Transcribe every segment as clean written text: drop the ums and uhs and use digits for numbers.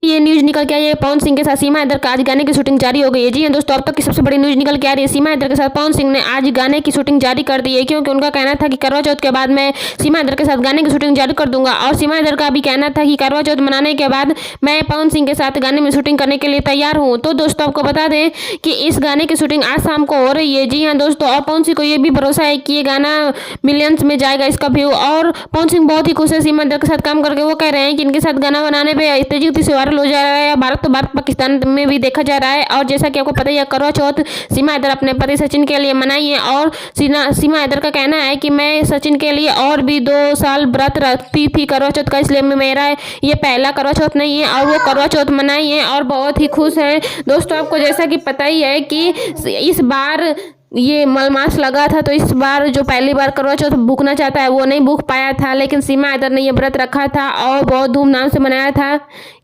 ये न्यूज निकल के आई है पवन सिंह के साथ सीमा हैदर का आज गाने की शूटिंग जारी हो गई है। जी हाँ दोस्तों, अब तक की सबसे बड़ी न्यूज निकल के आ रही है। सीमा हैदर के साथ पवन सिंह ने आज गाने की शूटिंग जारी कर दी है, क्योंकि उनका कहना था कि करवा चौथ के बाद मैं सीमा हैदर के साथ गाने की शूटिंग जारी कर दूंगा। और सीमा हैदर का भी कहना था कि करवा चौथ मनाने के बाद मैं पवन सिंह के साथ गाने में शूटिंग करने के लिए तैयार हूँ। तो दोस्तों आपको बता दें कि इस गाने की शूटिंग आज शाम को हो रही है। जी हाँ दोस्तों, और पवन सिंह को ये भी भरोसा है कि ये गाना मिलियंस में जाएगा इसका व्यू। और पवन सिंह बहुत ही खुश है सीमा हैदर के साथ काम करके। वो कह रहे हैं कि इनके साथ गाना बनाने पर तेजी गति से वायरल हो जा रहा है। भारत तो भारत पाकिस्तान में भी देखा जा रहा है। और जैसा कि आपको पता ही है, करवा चौथ सीमा हैदर अपने पति सचिन के लिए मनाई है। और सीमा हैदर का कहना है कि मैं सचिन के लिए और भी 2 साल व्रत रखती थी करवा चौथ का, इसलिए मेरा ये पहला करवा चौथ नहीं है। और वो करवा चौथ मनाई है और बहुत ही खुश है। दोस्तों आपको जैसा कि पता ही है कि इस बार ये मलमास लगा था, तो इस बार जो पहली बार करवा चौथ भूखना चाहता है वो नहीं भूख पाया था, लेकिन सीमा हैदर ने ये व्रत रखा था और बहुत धूमधाम से मनाया था,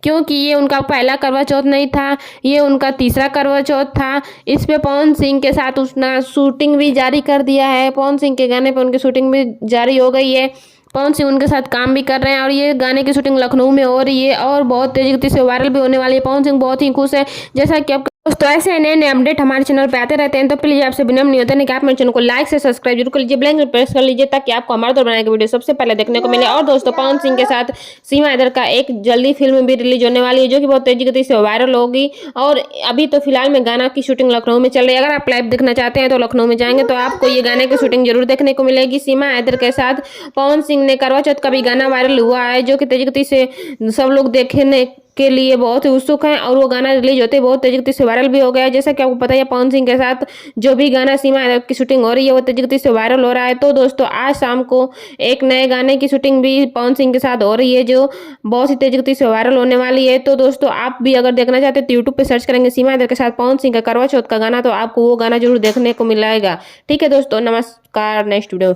क्योंकि ये उनका पहला करवा चौथ नहीं था, ये उनका तीसरा करवा चौथ था। इस पे पवन सिंह के साथ उसने शूटिंग भी जारी कर दिया है। पवन सिंह के गाने पे उनकी शूटिंग भी जारी हो गई है। पवन सिंह उनके साथ काम भी कर रहे हैं और ये गाने की शूटिंग लखनऊ में हो रही है और बहुत तेजी गति से वायरल भी होने वाली है। पवन सिंह बहुत ही खुश है। जैसा कि आप दोस्तों ऐसे नए नए अपडेट हमारे चैनल पे आते रहते हैं, तो प्लीज आपसे विनम्र नहीं होता है कि आप मेरे चैनल को लाइक से सब्सक्राइब जरूर कर लीजिए, बेल आइकन प्रेस कर लीजिए, ताकि आपको हमारे द्वारा बनाए गए वीडियो सबसे पहले देखने को मिले। और दोस्तों पवन सिंह के साथ सीमा हैदर का एक जल्दी फिल्म भी रिलीज होने वाली है, जो कि बहुत तेजी गति से वायरल होगी। और अभी तो फिलहाल में गाना की शूटिंग लखनऊ में चल रही है। अगर आप लाइव देखना चाहते हैं तो लखनऊ में जाएंगे तो आपको ये गाने की शूटिंग जरूर देखने को मिलेगी। सीमा हैदर के साथ पवन सिंह ने करवा चौथ का भी गाना वायरल हुआ है, जो कि तेजी गति से सब लोग देखने के लिए बहुत ही उत्सुक हैं। और वो गाना रिलीज होते बहुत तेजी गति से वायरल भी हो गया है। जैसा कि आपको पता है पवन सिंह के साथ जो भी गाना सीमा हैदर की शूटिंग हो रही है वो तेजी गति से वायरल हो रहा है। तो दोस्तों आज शाम को एक नए गाने की शूटिंग भी पवन सिंह के साथ हो रही है, जो बहुत ही तेजी गति से वायरल होने वाली है। तो दोस्तों आप भी अगर देखना चाहते हैं तो यूट्यूब पर सर्च करेंगे सीमा हैदर के साथ पवन सिंह का करवा चौथ का गाना, तो आपको वो गाना जरूर देखने को मिलेगा। ठीक है दोस्तों, नमस्कार। Next video